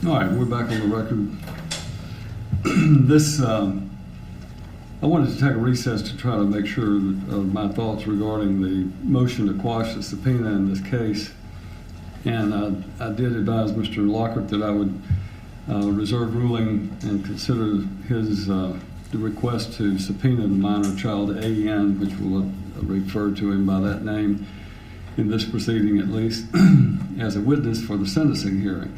All right, we're back on the record. I wanted to take a recess to try to make sure of my thoughts regarding the motion to quash the subpoena in this case. And I did advise Mr. Lockhart that I would reserve ruling and consider his the request to subpoena the minor child A.N., which will refer to him by that name in this proceeding at least, as a witness for the sentencing hearing.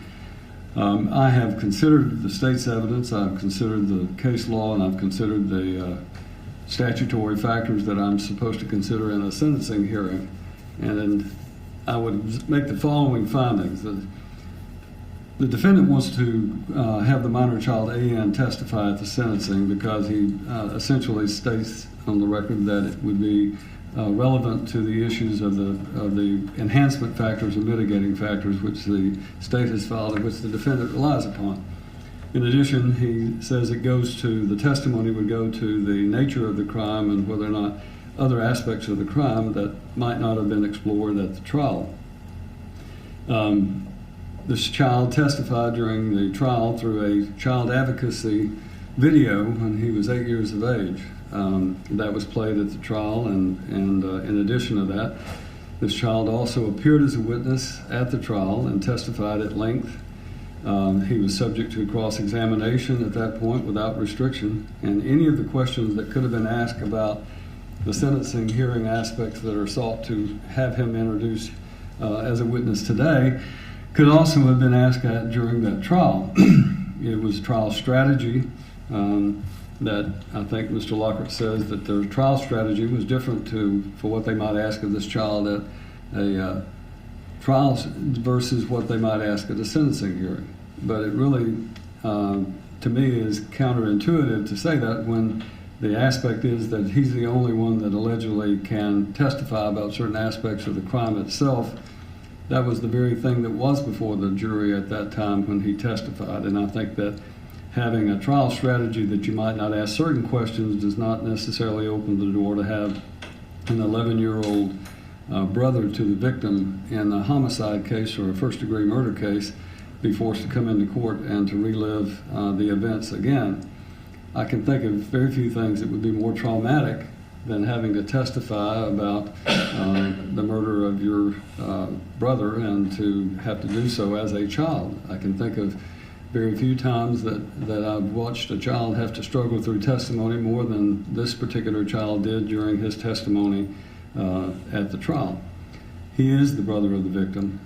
I have considered the state's evidence, I've considered the case law, and I've considered the statutory factors that I'm supposed to consider in a sentencing hearing. And I would make the following findings. The defendant wants to have the minor child A.N. testify at the sentencing because he essentially states on the record that it would be relevant to the issues of the enhancement factors and mitigating factors which the state has filed and which the defendant relies upon. In addition, he says the testimony would go to the nature of the crime and whether or not other aspects of the crime that might not have been explored at the trial. This child testified during the trial through a child advocacy video when he was 8 years of age. That was played at the trial, and in addition to that, this child also appeared as a witness at the trial and testified at length. He was subject to cross-examination at that point without restriction, and any of the questions that could have been asked about the sentencing hearing aspects that are sought to have him introduced as a witness today could also have been asked at during that trial. It was trial strategy that I think Mr. Lockhart says that their trial strategy was different for what they might ask of this child at a trial versus what they might ask at a sentencing hearing. But it really, to me, is counterintuitive to say that when the aspect is that he's the only one that allegedly can testify about certain aspects of the crime itself. That was the very thing that was before the jury at that time when he testified. And I think that having a trial strategy that you might not ask certain questions does not necessarily open the door to have an 11-year-old brother to the victim in a homicide case or a first-degree murder case be forced to come into court and to relive the events again. I can think of very few things that would be more traumatic than having to testify about the murder of your brother and to have to do so as a child. I can think of very few times that I've watched a child have to struggle through testimony more than this particular child did during his testimony at the trial. He is the brother of the victim.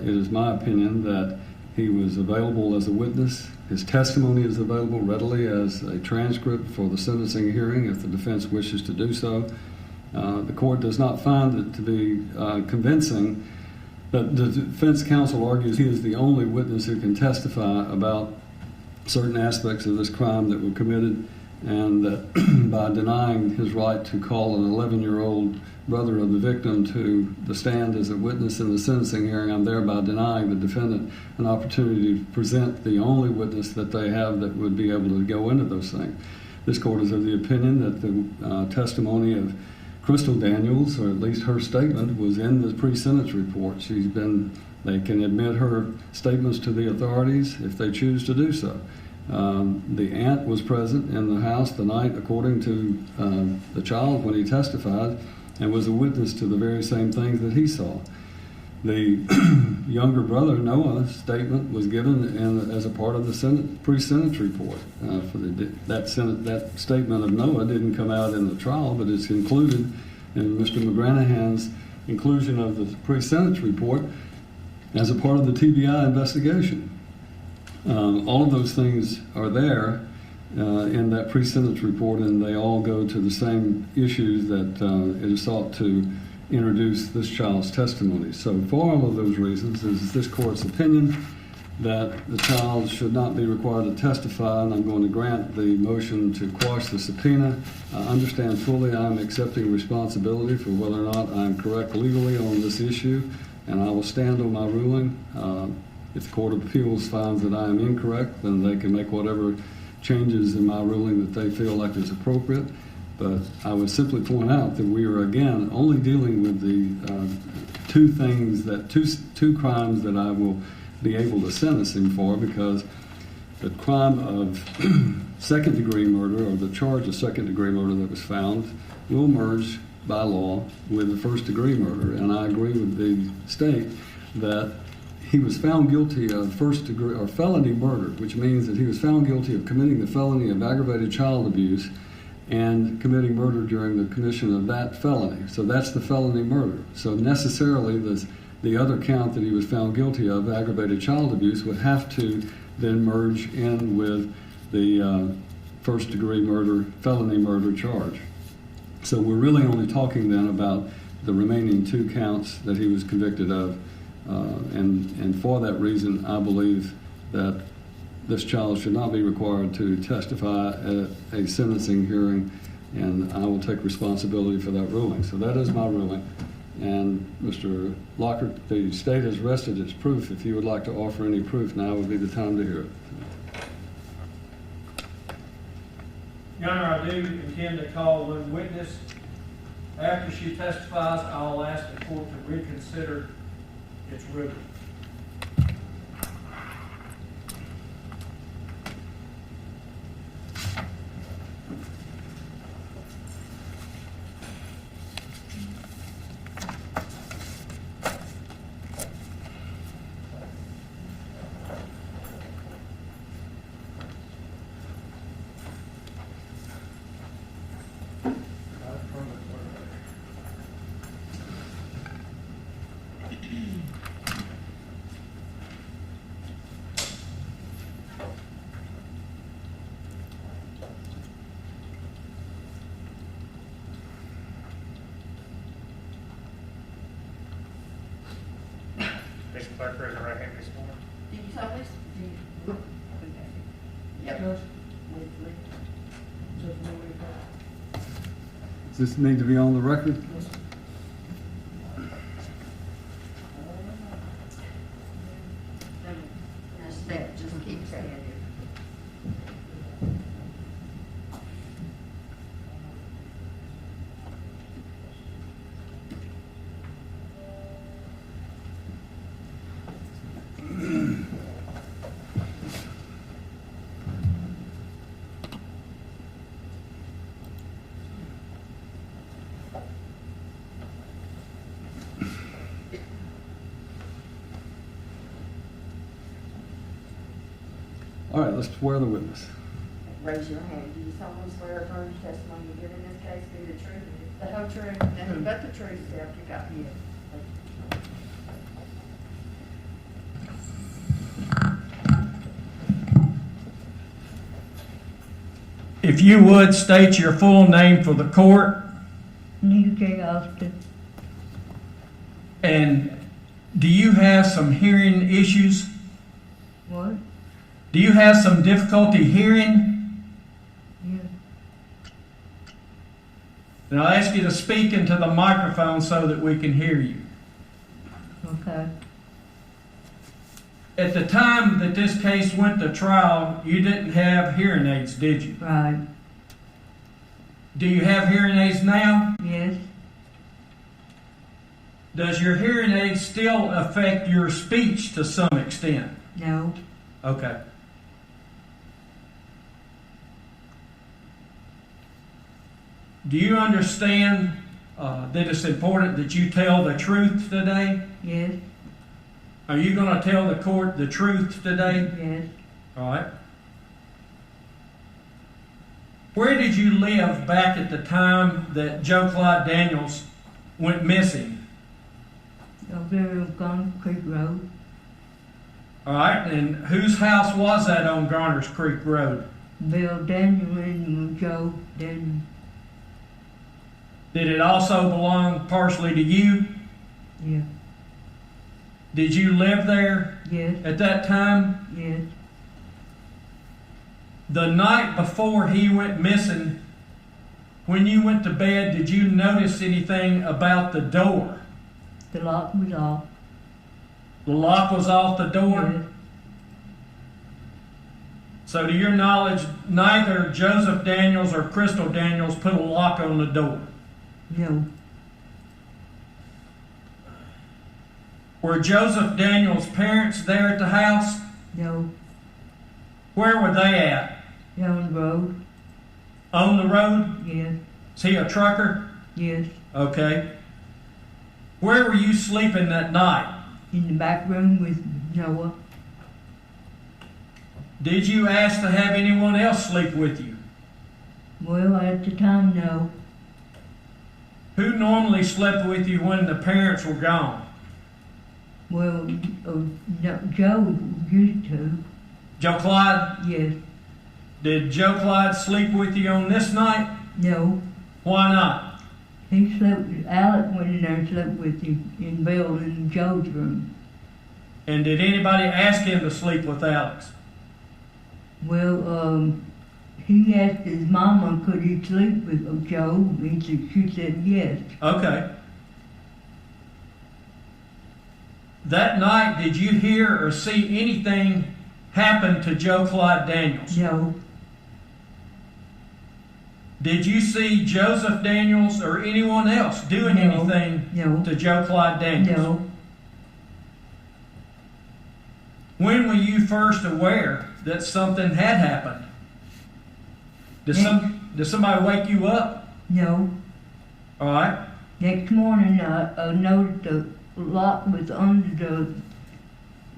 It is my opinion that he was available as a witness. His testimony is available readily as a transcript for the sentencing hearing if the defense wishes to do so. The court does not find it to be convincing that the defense counsel argues he is the only witness who can testify about certain aspects of this crime that were committed, and that by denying his right to call an 11-year-old brother of the victim to the stand as a witness in the sentencing hearing, I'm thereby denying the defendant an opportunity to present the only witness that they have that would be able to go into those things. This court is of the opinion that the testimony of Krystal Daniels, or at least her statement, was in the pre-sentence report. They can admit her statements to the authorities if they choose to do so. The aunt was present in the house the night, according to the child, when he testified, and was a witness to the very same things that he saw. The younger brother, Noah's statement, was given as a part of the pre-sentence report. That statement of Noah didn't come out in the trial, but it's included in Mr. McGranahan's inclusion of the pre-sentence report as a part of the TBI investigation. All of those things are there in that pre-sentence report, and they all go to the same issues that it is sought to introduce this child's testimony. So for all of those reasons, it is this court's opinion that the child should not be required to testify, and I'm going to grant the motion to quash the subpoena. I understand fully I'm accepting responsibility for whether or not I'm correct legally on this issue, and I will stand on my ruling. If the Court of Appeals finds that I am incorrect, then they can make whatever changes in my ruling that they feel like is appropriate. But I would simply point out that we are, again, only dealing with the two crimes that I will be able to sentence him for, because the crime of second-degree murder, or the charge of second-degree murder that was found, will merge by law with the first-degree murder. And I agree with the state that he was found guilty of first-degree or felony murder, which means that he was found guilty of committing the felony of aggravated child abuse and committing murder during the commission of that felony. So that's the felony murder. So necessarily the other count that he was found guilty of, aggravated child abuse, would have to then merge in with the first-degree murder, felony murder charge. So we're really only talking then about the remaining 2 counts that he was convicted of. And for that reason, I believe that this child should not be required to testify at a sentencing hearing, and I will take responsibility for that ruling. So that is my ruling. And Mr. Lockhart, the state has rested its proof. If you would like to offer any proof, now would be the time to hear it. Your Honor, I do intend to call one witness. After she testifies, I'll ask the court to reconsider its ruling. Mr. Clerk, raise your right hand, please. Did you say this? Yep. Does this need to be on the record? Just keep saying it. All right, let's swear the witness. Raise your hand. Do you solemnly swear or affirm the testimony you give in this case be the truth, the whole truth, nothing but the truth, so help you God? If you would state your full name for the court. Neil J. Austin. And do you have some hearing issues? What? Do you have some difficulty hearing? Yeah. And I'll ask you to speak into the microphone so that we can hear you. Okay. At the time that this case went to trial, you didn't have hearing aids, did you? Right. Do you have hearing aids now? Yes. Does your hearing aid still affect your speech to some extent? No. Okay. Do you understand that it's important that you tell the truth today? Yes. Are you going to tell the court the truth today? Yes. All right. Where did you live back at the time that Joe Clyde Daniels went missing? Over there on Garner Creek Road. All right. And whose house was that on Garner's Creek Road? Bill Daniels and Joe Daniels. Did it also belong partially to you? Yeah. Did you live there Yes. at that time? Yes. The night before he went missing, when you went to bed, did you notice anything about the door? The lock was off. The lock was off the door? Yes. So to your knowledge, neither Joseph Daniels or Krystal Daniels put a lock on the door? No. Were Joseph Daniels' parents there at the house? No. Where were they at? Down the road? On the road? Yes. Is he a trucker? Yes. Okay. Where were you sleeping that night? In the back room with Noah? Did you ask to have anyone else sleep with you? Well, at the time, no. Who normally slept with you when the parents were gone? Well, no, Joe used to. Joe Clyde? Yes. Did Joe Clyde sleep with you on this night? No. Why not? He slept with, Alec went in there and slept with him in Bill in Joe's room. And did anybody ask him to sleep with Alex? Well, he asked his mama, could he sleep with Joe? She said yes. Okay. That night, did you hear or see anything happen to Joe Clyde Daniels? No. Did you see Joseph Daniels or anyone else doing No. anything No. to Joe Clyde Daniels? No. When were you first aware that something had happened? Did somebody wake you up? No. All right. Next morning, I noticed the lock was under the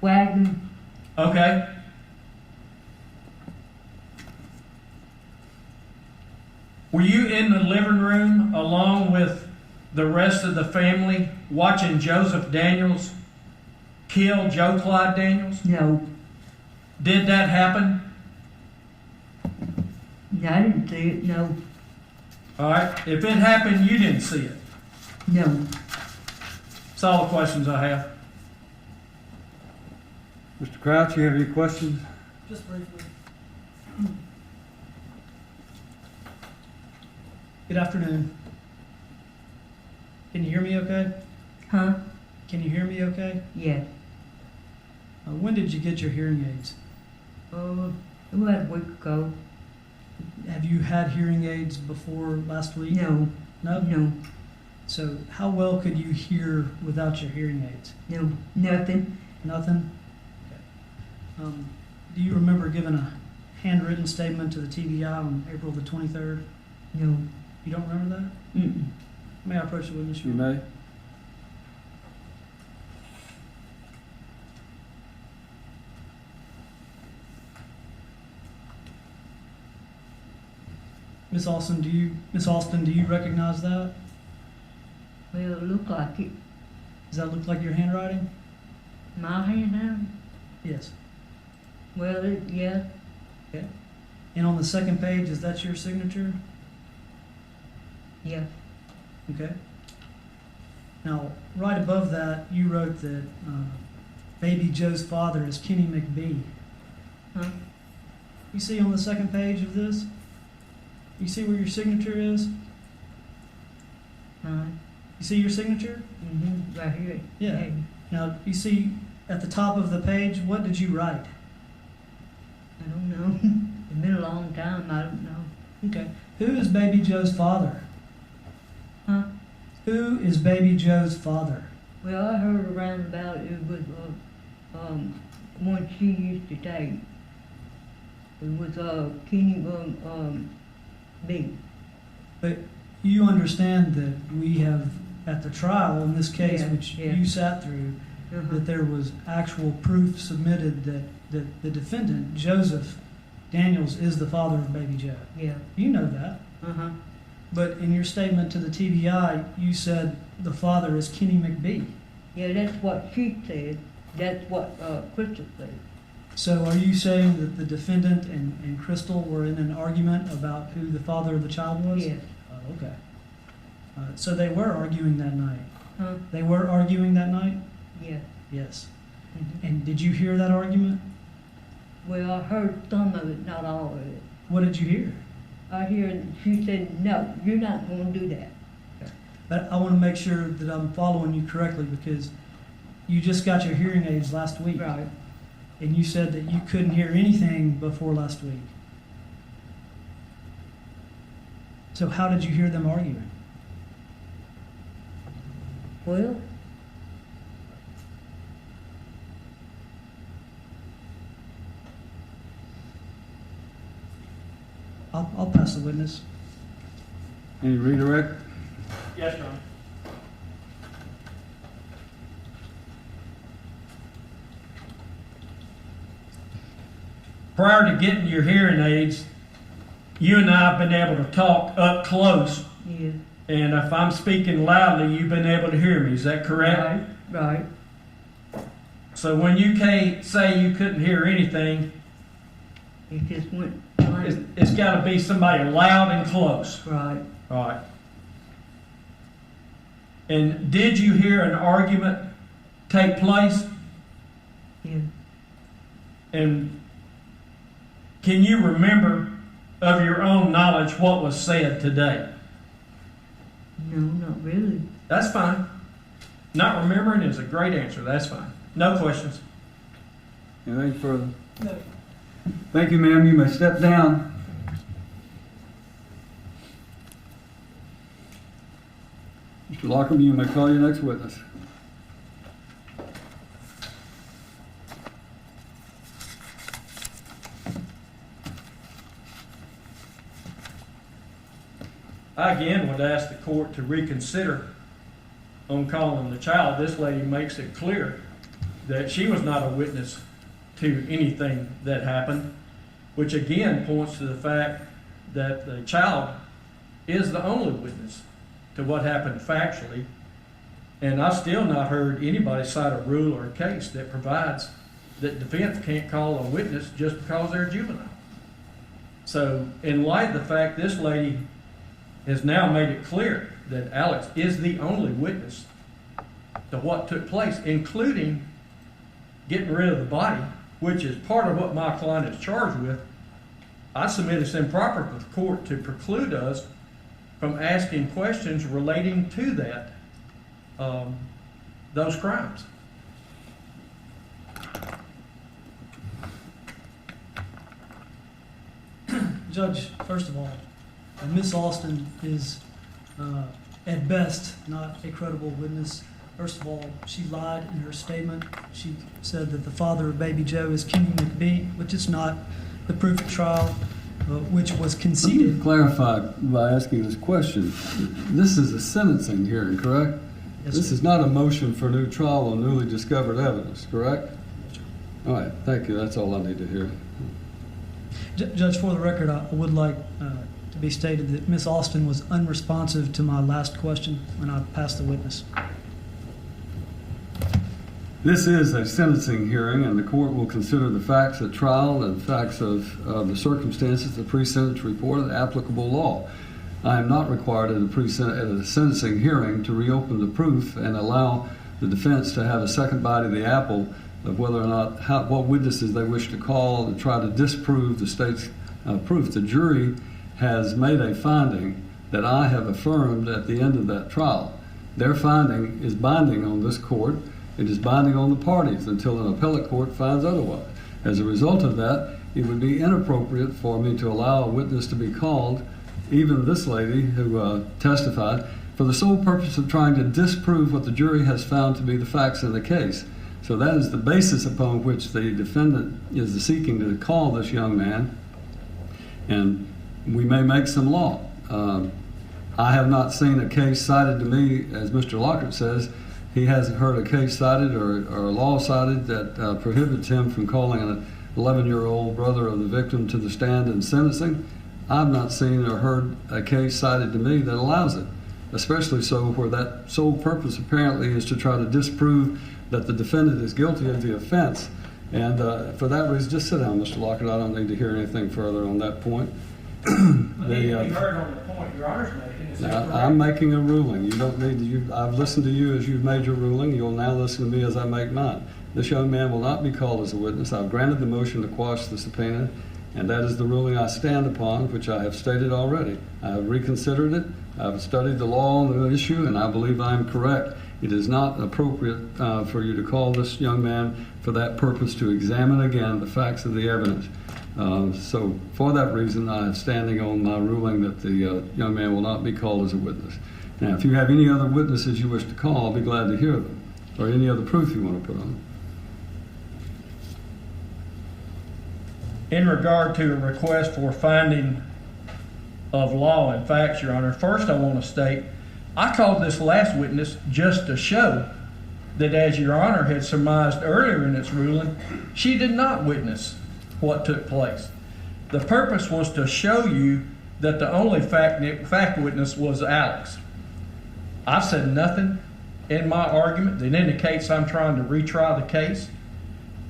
wagon. Okay. Were you in the living room along with the rest of the family watching Joseph Daniels kill Joe Clyde Daniels? No. Did that happen? I didn't see it, no. All right. If it happened, you didn't see it. No. That's all the questions I have. Mr. Crouch, you have any questions? Just briefly. Good afternoon. Can you hear me okay? Huh? Can you hear me okay? Yes. When did you get your hearing aids? About a week ago. Have you had hearing aids before last week? No. No? No. So how well could you hear without your hearing aids? No. Nothing. Nothing? Okay. Do you remember giving a handwritten statement to the TBI on April the 23rd? No. You don't remember that? Mm-mm. May I approach the witness? You may. Miss Austin, do you recognize that? Well, it looked like it. Does that look like your handwriting? My hand now? Yes. Well, yeah. Okay. And on the second page, is that your signature? Yeah. Okay. Now, right above that, you wrote that baby Joe's father is Kenny McBee. Huh? You see on the second page of this? You see where your signature is? Right. You see your signature? Mm-hmm. Right here. Yeah. Hey. Now, you see at the top of the page, what did you write? I don't know. It's been a long time. I don't know. Okay. Who is baby Joe's father? Huh? Who is baby Joe's father? Well, I heard around about it was one she used to take. It was Kenny B. But you understand that we have, at the trial in this case, Yeah, which yeah. you sat through, that there was actual proof submitted that the defendant, Joseph Daniels, is the father of baby Joe. Yeah. You know that. Uh-huh. But in your statement to the TBI, you said the father is Kenny McBee. Yeah, that's what she said. That's what Krystal said. So are you saying that the defendant and Krystal were in an argument about who the father of the child was? Yes. Oh, okay. So they were arguing that night. Huh? They were arguing that night? Yeah. Yes. Mm-hmm. And did you hear that argument? Well, I heard some of it, not all of it. What did you hear? I hear she said, no, you're not going to do that. But I want to make sure that I'm following you correctly, because you just got your hearing aids last week. Right. And you said that you couldn't hear anything before last week. So how did you hear them arguing? Well, I'll pass the witness. Any redirect? Yes, Your Honor. Prior to getting your hearing aids, you and I have been able to talk up close, Yeah, and if I'm speaking loudly, you've been able to hear me. Is that correct? right. So when you can't say you couldn't hear anything, It just went blank. it's got to be somebody loud and close. Right. All right. And did you hear an argument take place? Yeah. And can you remember of your own knowledge what was said today? No, not really. That's fine. Not remembering is a great answer. That's fine. No questions. Anything further? No. Thank you, ma'am. You may step down. Mr. Lockham, you may call your next witness. I again would ask the court to reconsider on calling the child. This lady makes it clear that she was not a witness to anything that happened, which again points to the fact that the child is the only witness to what happened factually. And I've still not heard anybody cite a rule or a case that provides that defense can't call a witness just because they're a juvenile. So in light of the fact this lady has now made it clear that Alex is the only witness to what took place, including getting rid of the body, which is part of what my client is charged with, I submit it's improper for the court to preclude us from asking questions relating to that, those crimes. Judge, first of all, Miss Austin is, at best, not a credible witness. First of all, she lied in her statement. She said that the father of baby Joe is Kenny McBee, which is not. The proof at trial, which was Let me conceded. clarify by asking this question. This is a sentencing hearing, correct? Yes, This sir. is not a motion for new trial on newly discovered evidence, correct? All right, thank you. That's all I need to hear. Judge, for the record, I would like to be stated that Miss Austin was unresponsive to my last question when I passed the witness. This is a sentencing hearing, and the court will consider the facts at trial and facts of the circumstances of the pre-sentence report and applicable law. I am not required at a sentencing hearing to reopen the proof and allow the defense to have a second bite of the apple of whether or not what witnesses they wish to call and try to disprove the state's proof. The jury has made a finding that I have affirmed at the end of that trial. Their finding is binding on this court. It is binding on the parties until an appellate court finds otherwise. As a result of that, it would be inappropriate for me to allow a witness to be called, even this lady who testified, for the sole purpose of trying to disprove what the jury has found to be the facts in the case. So that is the basis upon which the defendant is seeking to call this young man, and we may make some law. I have not seen a case cited to me, as Mr. Lockhart says. He hasn't heard a case cited or a law cited that prohibits him from calling an 11-year-old brother of the victim to the stand in sentencing. I've not seen or heard a case cited to me that allows it, especially so where that sole purpose apparently is to try to disprove that the defendant is guilty of the offense. And for that reason, just sit down, Mr. Lockhart. I don't need to hear anything further on that point. We heard on the point Your Honor's making. Is that correct? I'm making a ruling. You don't need to. I've listened to you as you've made your ruling. You'll now listen to me as I make mine. This young man will not be called as a witness. I've granted the motion to quash the subpoena, and that is the ruling I stand upon, which I have stated already. I have reconsidered it. I've studied the law on the issue, and I believe I am correct. It is not appropriate for you to call this young man for that purpose to examine again the facts of the evidence. So for that reason, I am standing on my ruling that the young man will not be called as a witness. Now, if you have any other witnesses you wish to call, I'll be glad to hear them, or any other proof you want to put on them. In regard to a request for finding of law and facts, Your Honor. First, I want to state, I called this last witness just to show that, as Your Honor had surmised earlier in its ruling, she did not witness what took place. The purpose was to show you that the only fact witness was Alex. I've said nothing in my argument that indicates I'm trying to retry the case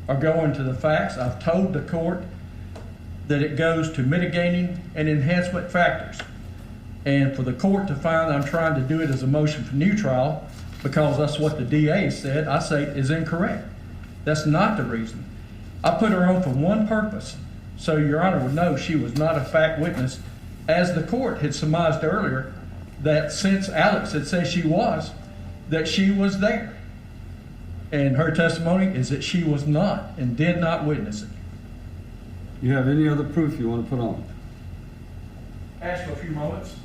or go into the facts. I've told the court that it goes to mitigating and enhancement factors. And for the court to find I'm trying to do it as a motion for new trial because that's what the DA said, I say is incorrect. That's not the reason. I put her on for one purpose, so Your Honor would know she was not a fact witness, as the court had surmised earlier that since Alex had said she was, that she was there. And her testimony is that she was not and did not witness it. You have any other proof you want to put on? Ask for a few moments.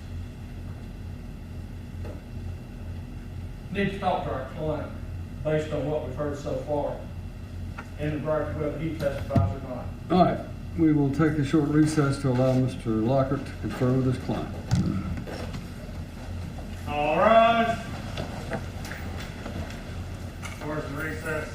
Need to talk to our client based on what we've heard so far in regard to whether he testifies or not. All right, we will take a short recess to allow Mr. Lockhart to confer with his client. All rise. Court is in recess.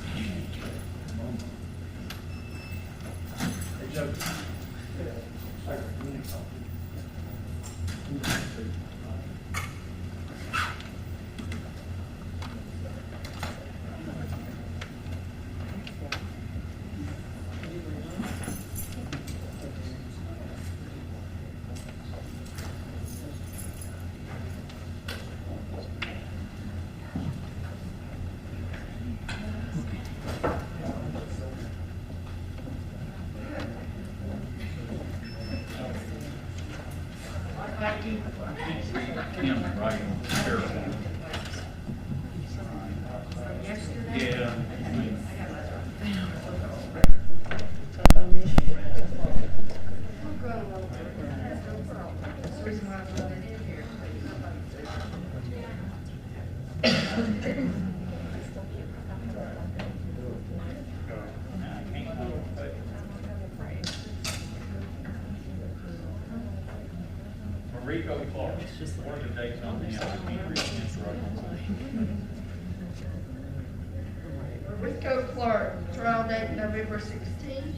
Rico Clark, trial date November 16th,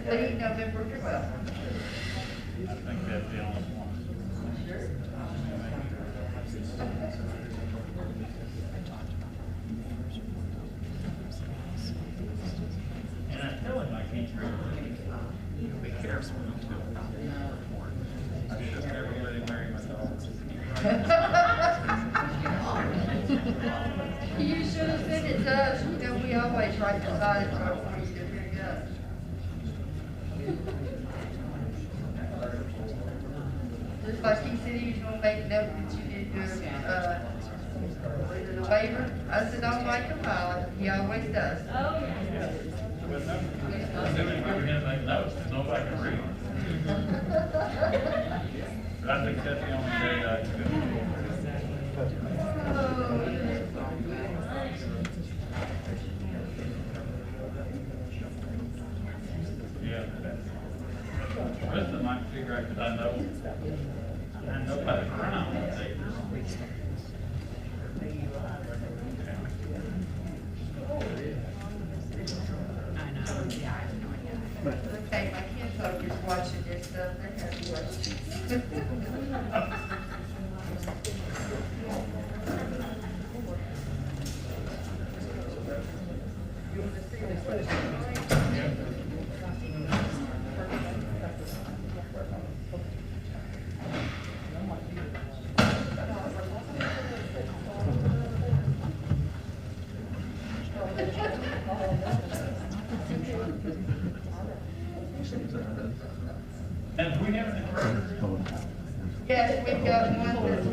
plea November 12th. I think that's the only one. And I tell him I can't really be careful. I should never let him marry my dog. You should have sent it to us. You know, we always write beside it for you to bring up. Just like he said he was gonna make note that you did the waiver. I said, I'll make a file. He always does. Well, no, I'm doing everything they know, nobody can read. But I think that's the only day I can do it. Yeah. The rest of them I can figure out because I know about the ground. Okay, my kinfolk is watching this stuff. They have questions. And we have an Yes, we've got one that's